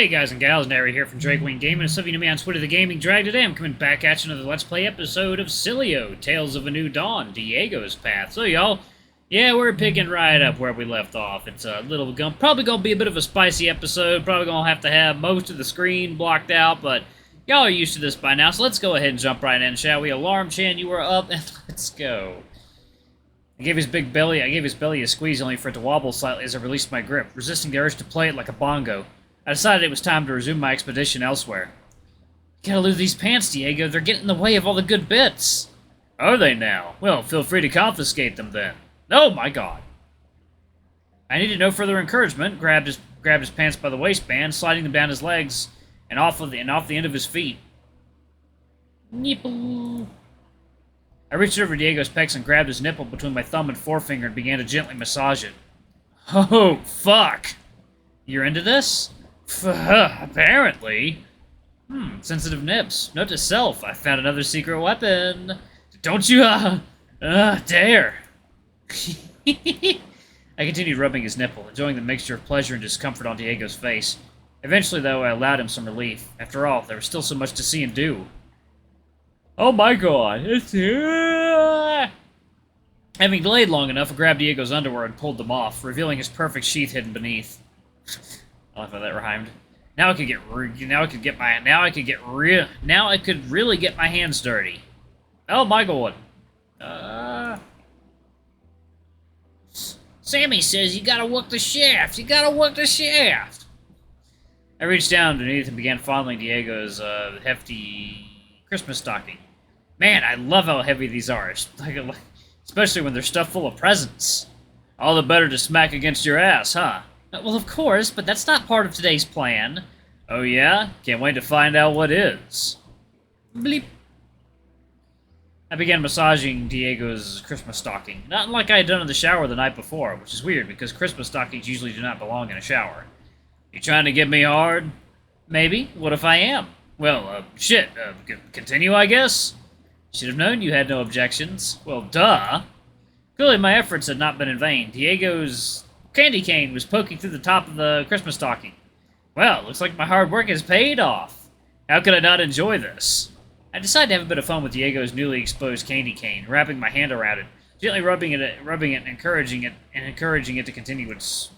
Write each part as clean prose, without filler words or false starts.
guys and gals, Nary here from Drake Wing Gaming, and some of you know me on Twitter, The Gaming Drag. Today I'm coming back at you another Let's Play episode of Sileo, Tales of a New Dawn, Diego's Path. So y'all, yeah, we're picking right up where we left off. It's a little, probably gonna be a bit of a spicy episode, probably gonna have to have most of the screen blocked out, but y'all are used to this by now, so let's go ahead and jump right in, shall we? Alarm Chan, you are up, and let's go. I gave his belly a squeeze only for it to wobble slightly as I released my grip, resisting the urge to play it like a bongo. I decided it was time to resume my expedition elsewhere. You gotta lose these pants, Diego. They're getting in the way of all the good bits. Are they now? Well, feel free to confiscate them then. Oh my god. I needed no further encouragement, grabbed his pants by the waistband, sliding them down his legs and off the end of his feet. Nipple. I reached over Diego's pecs and grabbed his nipple between my thumb and forefinger and began to gently massage it. Oh, fuck! You're into this? Apparently. Sensitive nips. Note to self, I found another secret weapon. Don't you, dare. I continued rubbing his nipple, enjoying the mixture of pleasure and discomfort on Diego's face. Eventually, though, I allowed him some relief. After all, there was still so much to see and do. Oh my god, it's here! Having delayed long enough, I grabbed Diego's underwear and pulled them off, revealing his perfect sheath hidden beneath. I love how that rhymed. Now I could really get my hands dirty. Oh my god. Sammy says you gotta work the shaft. You gotta work the shaft. I reached down underneath and began fondling Diego's hefty Christmas stocking. Man, I love how heavy these are, especially when they're stuffed full of presents. All the better to smack against your ass, huh? Well, of course, but that's not part of today's plan. Oh yeah? Can't wait to find out what is. Bleep. I began massaging Diego's Christmas stocking, not like I had done in the shower the night before, which is weird because Christmas stockings usually do not belong in a shower. You trying to get me hard? Maybe. What if I am? Well, shit. Continue, I guess? Should have known you had no objections. Well, duh. Clearly my efforts had not been in vain. Diego's candy cane was poking through the top of the Christmas stocking. Well, looks like my hard work has paid off. How could I not enjoy this? I decided to have a bit of fun with Diego's newly exposed candy cane, wrapping my hand around it, gently rubbing it and encouraging it to continue its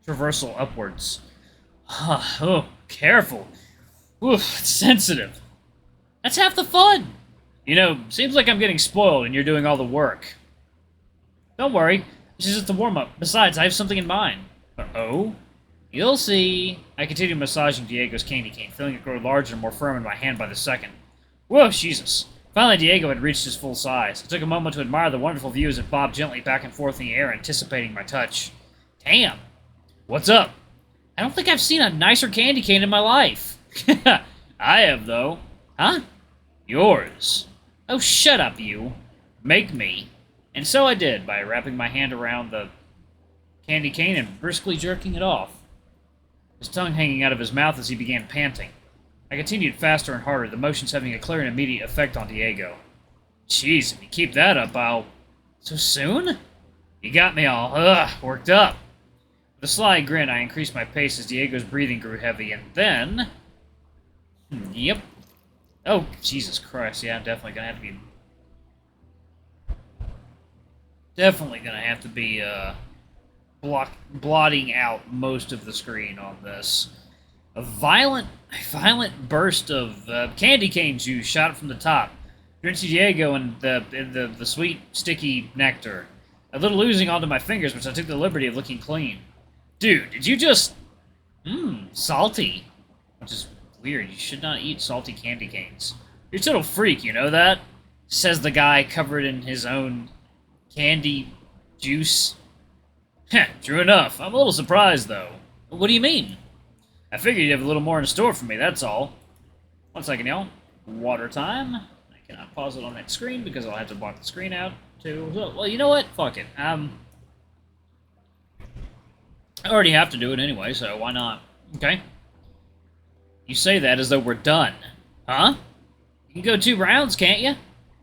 traversal upwards. Oh, careful. Oof, it's sensitive. That's half the fun. You know, seems like I'm getting spoiled and you're doing all the work. Don't worry, this is just a warm-up. Besides, I have something in mind. Uh-oh? You'll see. I continued massaging Diego's candy cane, feeling it grow larger and more firm in my hand by the second. Whoa, Jesus. Finally, Diego had reached his full size. I took a moment to admire the wonderful view as it bobbed gently back and forth in the air, anticipating my touch. Damn. What's up? I don't think I've seen a nicer candy cane in my life. I have, though. Huh? Yours. Oh, shut up, you. Make me. And so I did, by wrapping my hand around the candy cane and briskly jerking it off, his tongue hanging out of his mouth as he began panting. I continued faster and harder, the motions having a clear and immediate effect on Diego. Jeez, if you keep that up, I'll... So soon? You got me all, worked up. With a sly grin, I increased my pace as Diego's breathing grew heavy, and then... Yep. Oh, Jesus Christ, yeah, I'm definitely gonna have to be blotting out most of the screen on this. A violent burst of candy cane juice shot from the top, drenching Diego in the sweet, sticky nectar. A little oozing onto my fingers, which I took the liberty of licking clean. Dude, did you just... salty. Which is weird. You should not eat salty candy canes. You're a total freak, you know that? Says the guy covered in his own candy juice. Heh, true enough. I'm a little surprised, though. What do you mean? I figured you'd have a little more in store for me, that's all. One second, y'all. Water time. I cannot pause it on that screen because I'll have to block the screen out, too. Well, you know what? Fuck it. I already have to do it anyway, so why not? Okay. You say that as though we're done. Huh? You can go 2 rounds, can't you?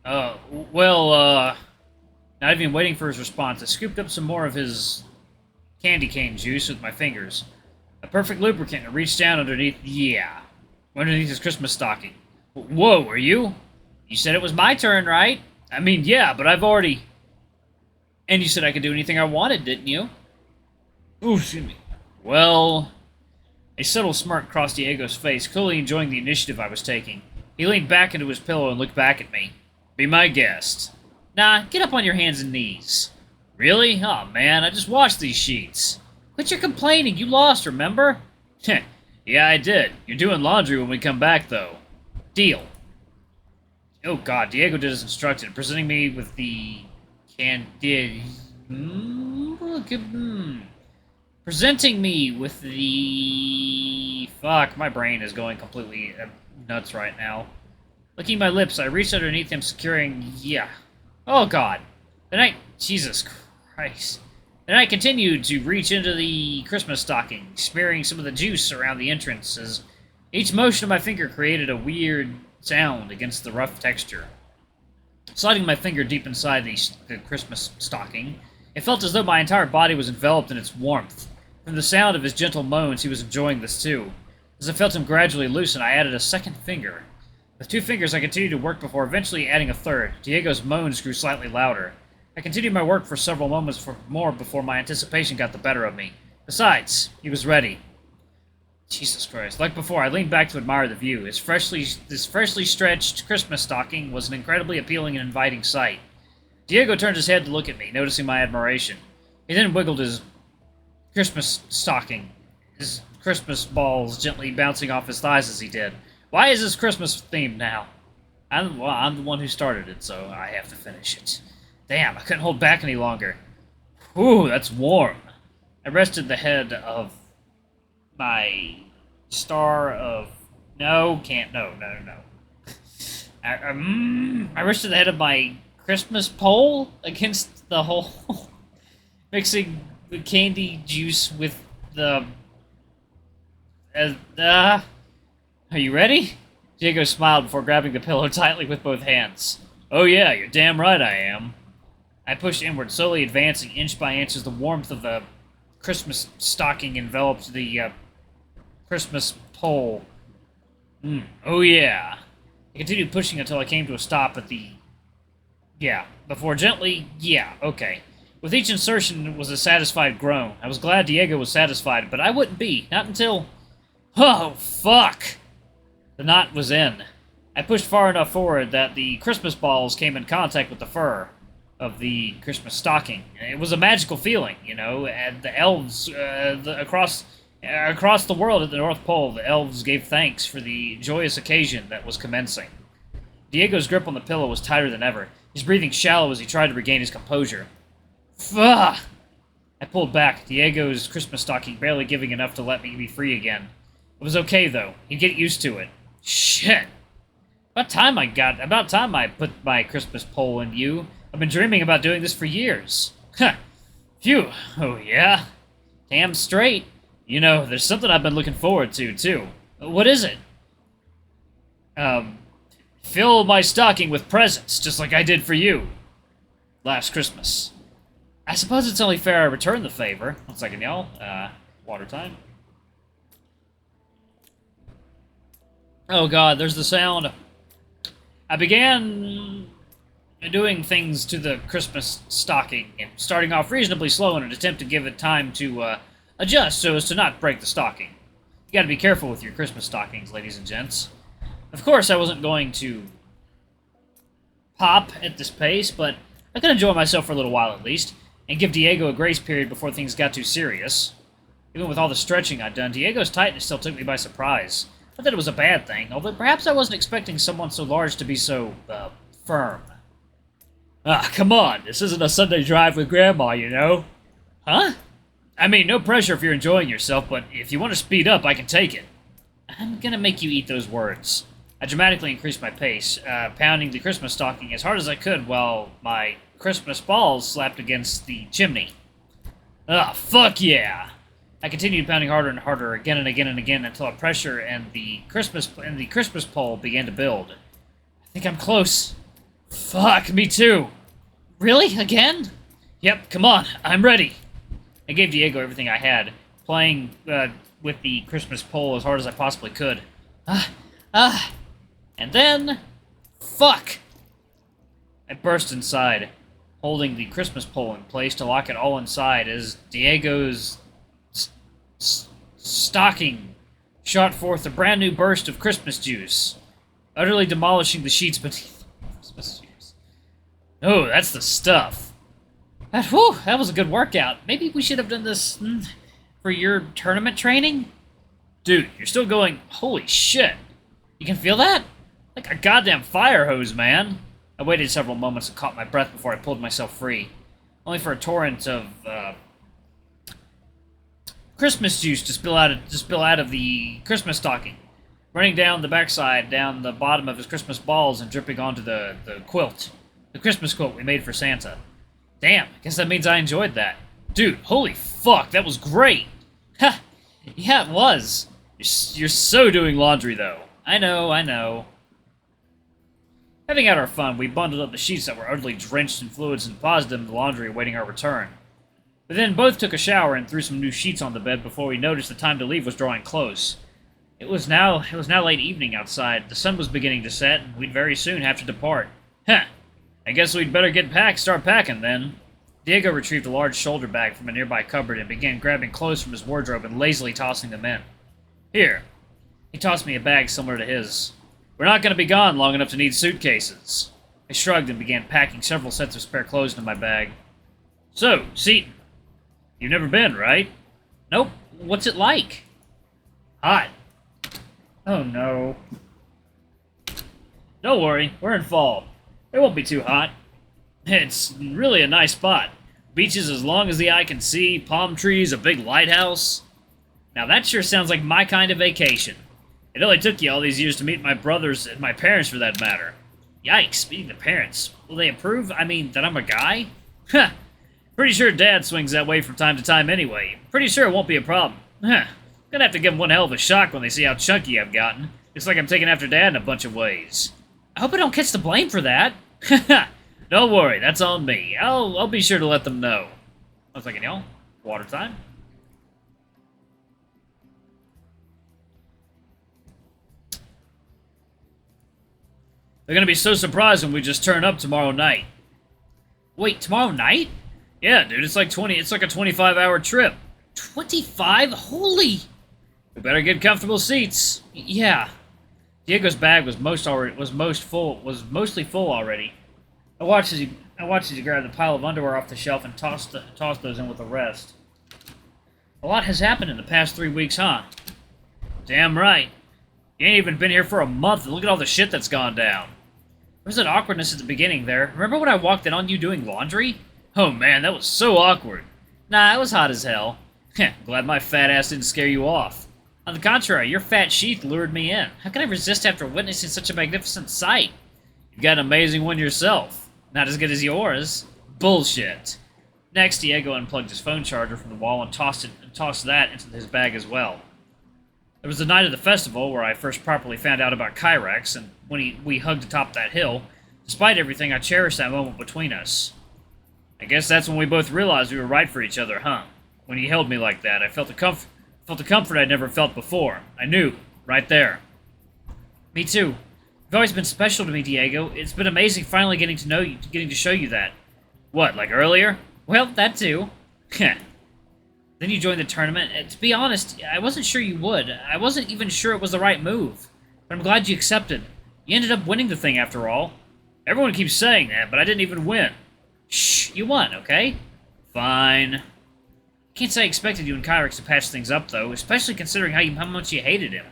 Not even waiting for his response, I scooped up some more of his candy cane juice with my fingers. A perfect lubricant. I reached down underneath his Christmas stocking. Whoa, are you? You said it was my turn, right? I mean, yeah, but I've already... And you said I could do anything I wanted, didn't you? Ooh, excuse me. Well... A subtle smirk crossed Diego's face, clearly enjoying the initiative I was taking. He leaned back into his pillow and looked back at me. Be my guest. Nah, get up on your hands and knees. Really? Oh, man, I just washed these sheets. Quit your complaining. You lost, remember? Yeah, I did. You're doing laundry when we come back, though. Deal. Oh, God. Diego did as instructed, presenting me with the... Presenting me with the... Fuck, my brain is going completely nuts right now. Licking my lips, I reached underneath him, securing... Oh, God. Then I... Jesus Christ. Then I continued to reach into the Christmas stocking, smearing some of the juice around the entrance as each motion of my finger created a weird sound against the rough texture. Sliding my finger deep inside the Christmas stocking, it felt as though my entire body was enveloped in its warmth. From the sound of his gentle moans, he was enjoying this too. As I felt him gradually loosen, I added a second finger. With 2 fingers, I continued to work before eventually adding a third. Diego's moans grew slightly louder. I continued my work for several moments more before my anticipation got the better of me. Besides, he was ready. Jesus Christ. Like before, I leaned back to admire the view. This freshly stretched Christmas stocking was an incredibly appealing and inviting sight. Diego turned his head to look at me, noticing my admiration. He then wiggled his Christmas stocking, his Christmas balls gently bouncing off his thighs as he did. Why is this Christmas themed now? I'm the one who started it, so I have to finish it. Damn, I couldn't hold back any longer. Whew, that's warm. I rested the head of my star of... No. I rested the head of my Christmas pole against the hole, mixing the candy juice with the... Are you ready? Diego smiled before grabbing the pillow tightly with both hands. Oh yeah, you're damn right I am. I pushed inward, slowly advancing inch by inch as the warmth of the Christmas stocking enveloped the Christmas pole. Oh yeah. I continued pushing until I came to a stop at the... Before gently... Okay. With each insertion was a satisfied groan. I was glad Diego was satisfied, but I wouldn't be. Not until... Oh, fuck! The knot was in. I pushed far enough forward that the Christmas balls came in contact with the fur of the Christmas stocking. It was a magical feeling, you know, and the elves, across the world at the North Pole, the elves gave thanks for the joyous occasion that was commencing. Diego's grip on the pillow was tighter than ever, his breathing shallow as he tried to regain his composure. Fuck! I pulled back, Diego's Christmas stocking barely giving enough to let me be free again. It was okay, though. He'd get used to it. Shit! About time I put my Christmas pole in you. I've been dreaming about doing this for years. Huh. Phew. Oh, yeah? Damn straight. You know, there's something I've been looking forward to, too. What is it? Fill my stocking with presents, just like I did for you. Last Christmas. I suppose it's only fair I return the favor. 1 second, y'all. Water time. Oh god, there's the sound. I began doing things to the Christmas stocking, and starting off reasonably slow in an attempt to give it time to adjust so as to not break the stocking. You gotta be careful with your Christmas stockings, ladies and gents. Of course, I wasn't going to pop at this pace, but I could enjoy myself for a little while at least, and give Diego a grace period before things got too serious. Even with all the stretching I'd done, Diego's tightness still took me by surprise. Not that it was a bad thing, although perhaps I wasn't expecting someone so large to be so, firm. Ah, come on, this isn't a Sunday drive with Grandma, you know? Huh? I mean, no pressure if you're enjoying yourself, but if you want to speed up, I can take it. I'm gonna make you eat those words. I dramatically increased my pace, pounding the Christmas stocking as hard as I could while my Christmas balls slapped against the chimney. Ah, fuck yeah! I continued pounding harder and harder, again and again and again, until a pressure and the Christmas pole began to build. I think I'm close. Fuck, me too. Really? Again? Yep, come on, I'm ready. I gave Diego everything I had, playing with the Christmas pole as hard as I possibly could. And then, fuck! I burst inside, holding the Christmas pole in place to lock it all inside as Diego's stocking shot forth a brand new burst of Christmas juice, utterly demolishing the sheets beneath Christmas juice. Oh, that's the stuff. That was a good workout. Maybe we should have done this for your tournament training? Dude, you're still going, holy shit. You can feel that? Like a goddamn fire hose, man. I waited several moments and caught my breath before I pulled myself free, only for a torrent of Christmas juice to spill out of the Christmas stocking, running down the backside, down the bottom of his Christmas balls, and dripping onto the quilt, the Christmas quilt we made for Santa. Damn, I guess that means I enjoyed that. Dude, holy fuck, that was great. Ha, yeah, it was. You're so doing laundry though. I know. Having had our fun, we bundled up the sheets that were utterly drenched in fluids and deposited them in the laundry awaiting our return. We then both took a shower and threw some new sheets on the bed before we noticed the time to leave was drawing close. It was now late evening outside. The sun was beginning to set, and we'd very soon have to depart. Huh. I guess we'd better start packing then. Diego retrieved a large shoulder bag from a nearby cupboard and began grabbing clothes from his wardrobe and lazily tossing them in. Here. He tossed me a bag similar to his. We're not going to be gone long enough to need suitcases. I shrugged and began packing several sets of spare clothes into my bag. So, Seton. You've never been, right? Nope. What's it like? Hot. Oh no. Don't worry, we're in fall. It won't be too hot. It's really a nice spot. Beaches as long as the eye can see, palm trees, a big lighthouse. Now that sure sounds like my kind of vacation. It only took you all these years to meet my brothers and my parents for that matter. Yikes, speaking of parents, will they approve? I mean, that I'm a guy? Huh. Pretty sure Dad swings that way from time to time anyway. Pretty sure it won't be a problem. Huh. Gonna have to give them one hell of a shock when they see how chunky I've gotten. Looks like I'm taking after Dad in a bunch of ways. I hope I don't catch the blame for that. Don't worry, that's on me. I'll be sure to let them know. I was thinking, y'all, water time? They're gonna be so surprised when we just turn up tomorrow night. Wait, tomorrow night? Yeah, dude, it's like a 25-hour trip. 25? Holy! We better get comfortable seats. Yeah. Diego's bag was mostly full already. I watched as he grabbed the pile of underwear off the shelf and tossed those in with the rest. A lot has happened in the past 3 weeks, huh? Damn right. You ain't even been here for a month, and look at all the shit that's gone down. There was an awkwardness at the beginning there. Remember when I walked in on you doing laundry? Oh man, that was so awkward. Nah, it was hot as hell. Glad my fat ass didn't scare you off. On the contrary, your fat sheath lured me in. How can I resist after witnessing such a magnificent sight? You've got an amazing one yourself. Not as good as yours. Bullshit. Next, Diego unplugged his phone charger from the wall and tossed that into his bag as well. There was the night of the festival where I first properly found out about Kyrex, and when we hugged atop that hill. Despite everything, I cherished that moment between us. I guess that's when we both realized we were right for each other, huh? When he held me like that, I felt a comfort I'd never felt before. I knew, right there. Me too. You've always been special to me, Diego. It's been amazing finally getting to know you, getting to show you that. What, like earlier? Well, that too. Then you joined the tournament. To be honest, I wasn't sure you would. I wasn't even sure it was the right move. But I'm glad you accepted. You ended up winning the thing after all. Everyone keeps saying that, but I didn't even win. Shh, you won, okay? Fine. Can't say I expected you and Kyrex to patch things up, though, especially considering how much you hated him.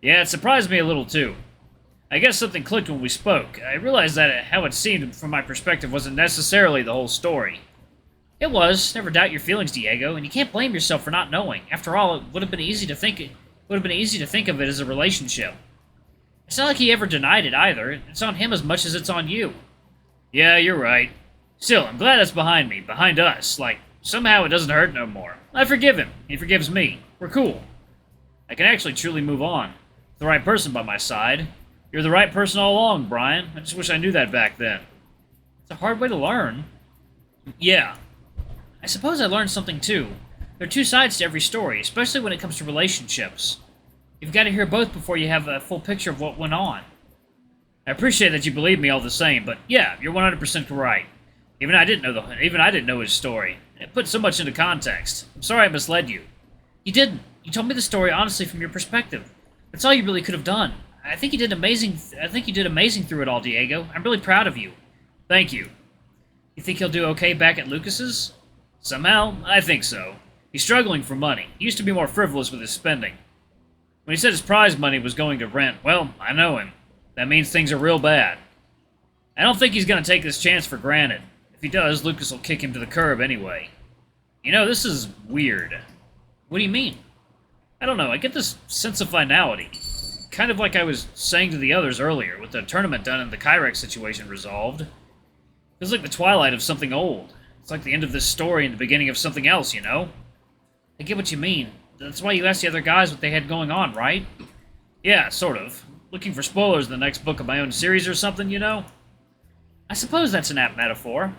Yeah, it surprised me a little, too. I guess something clicked when we spoke. I realized that how it seemed from my perspective wasn't necessarily the whole story. It was. Never doubt your feelings, Diego, and you can't blame yourself for not knowing. After all, it would have been easy to think of it as a relationship. It's not like he ever denied it either. It's on him as much as it's on you. Yeah, you're right. Still, I'm glad that's behind me, behind us. Like, somehow it doesn't hurt no more. I forgive him. He forgives me. We're cool. I can actually truly move on. The right person by my side. You're the right person all along, Brian. I just wish I knew that back then. It's a hard way to learn. Yeah. I suppose I learned something too. There are two sides to every story, especially when it comes to relationships. You've got to hear both before you have a full picture of what went on. I appreciate that you believe me all the same, but yeah, you're 100% right. Even I didn't know his story. It put so much into context. I'm sorry I misled you. You didn't. You told me the story honestly from your perspective. That's all you really could have done. I think you did amazing through it all, Diego. I'm really proud of you. Thank you. You think he'll do okay back at Lucas's? Somehow, I think so. He's struggling for money. He used to be more frivolous with his spending. When he said his prize money was going to rent, well, I know him. That means things are real bad. I don't think he's going to take this chance for granted. If he does, Lucas will kick him to the curb anyway. You know, this is weird. What do you mean? I don't know, I get this sense of finality. Kind of like I was saying to the others earlier, with the tournament done and the Kyrex situation resolved. Feels like the twilight of something old. It's like the end of this story and the beginning of something else, you know? I get what you mean. That's why you asked the other guys what they had going on, right? Yeah, sort of. Looking for spoilers in the next book of my own series or something, you know? I suppose that's an apt metaphor.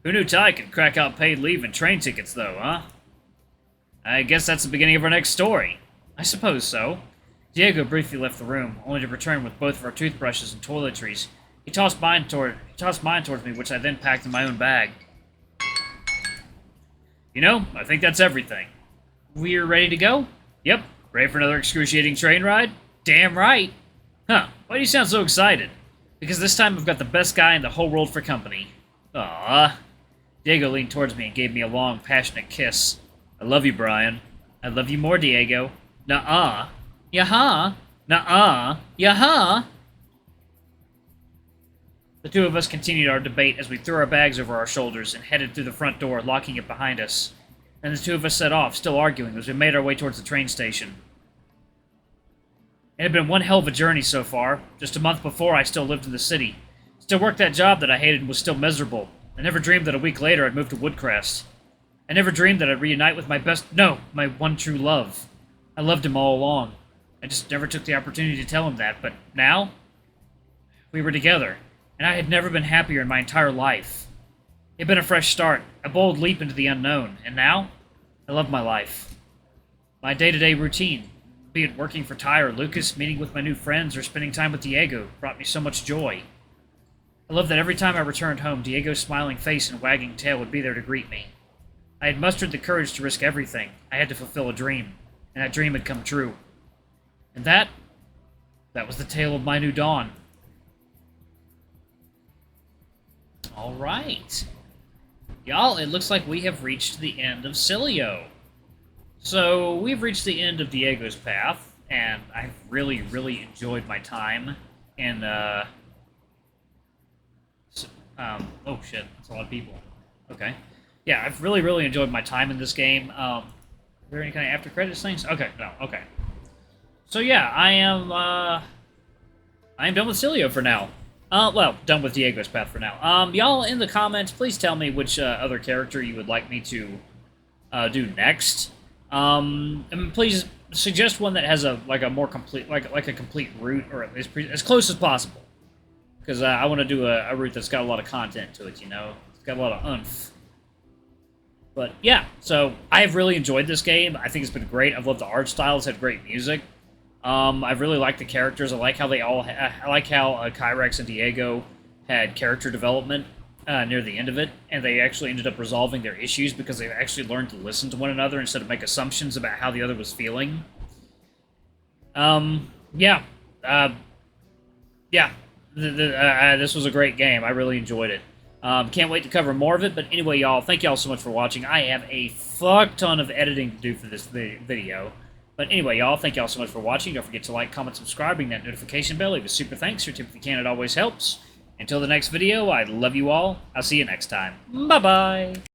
Who knew Ty could crack out paid leave and train tickets, though, huh? I guess that's the beginning of our next story. I suppose so. Diego briefly left the room, only to return with both of our toothbrushes and toiletries. He tossed mine towards me, which I then packed in my own bag. You know, I think that's everything. We're ready to go? Yep. Ready for another excruciating train ride? Damn right. Huh, why do you sound so excited? Because this time I've got the best guy in the whole world for company. Aww. Diego leaned towards me and gave me a long, passionate kiss. I love you, Brian. I love you more, Diego. Nuh-uh. Yaha. Nuh-uh. Yaha. The two of us continued our debate as we threw our bags over our shoulders and headed through the front door, locking it behind us. Then the two of us set off, still arguing, as we made our way towards the train station. It had been one hell of a journey so far. Just a month before, I still lived in the city. Still worked that job that I hated and was still miserable. I never dreamed that a week later I'd move to Woodcrest. I never dreamed that I'd reunite with my one true love. I loved him all along. I just never took the opportunity to tell him that, but now, we were together, and I had never been happier in my entire life. It had been a fresh start, a bold leap into the unknown, and now, I love my life. My day-to-day routine, be it working for Ty or Lucas, meeting with my new friends, or spending time with Diego, brought me so much joy. I love that every time I returned home, Diego's smiling face and wagging tail would be there to greet me. I had mustered the courage to risk everything. I had to fulfill a dream, and that dream had come true. And that was the tale of my new dawn. Alright. Y'all, it looks like we have reached the end of Sileo. So, we've reached the end of Diego's path, and I've really, really enjoyed my time in, oh shit, that's a lot of people. Okay. Yeah, I've really, really enjoyed my time in this game. Are there any kind of after credits things? Okay, no, okay. So yeah, I am done with Sileo for now. Well, done with Diego's path for now. Y'all in the comments, please tell me which other character you would like me to do next. And please suggest one that has a more complete, like a complete route, or at least as close as possible. Because I want to do a route that's got a lot of content to it, you know? It's got a lot of oomph. But yeah, so I have really enjoyed this game. I think it's been great. I've loved the art style. It's had great music. I've really liked the characters. I like how I like how Kyrex and Diego had character development near the end of it, and they actually ended up resolving their issues because they actually learned to listen to one another instead of make assumptions about how the other was feeling. Yeah. This was a great game. I really enjoyed it. Can't wait to cover more of it, but anyway, y'all, thank y'all so much for watching. I have a fuck ton of editing to do for this video. But anyway, y'all, thank y'all so much for watching. Don't forget to like, comment, subscribe, ring that notification bell. Leave a super thanks. Your tip if you can, it always helps. Until the next video, I love you all. I'll see you next time. Bye-bye.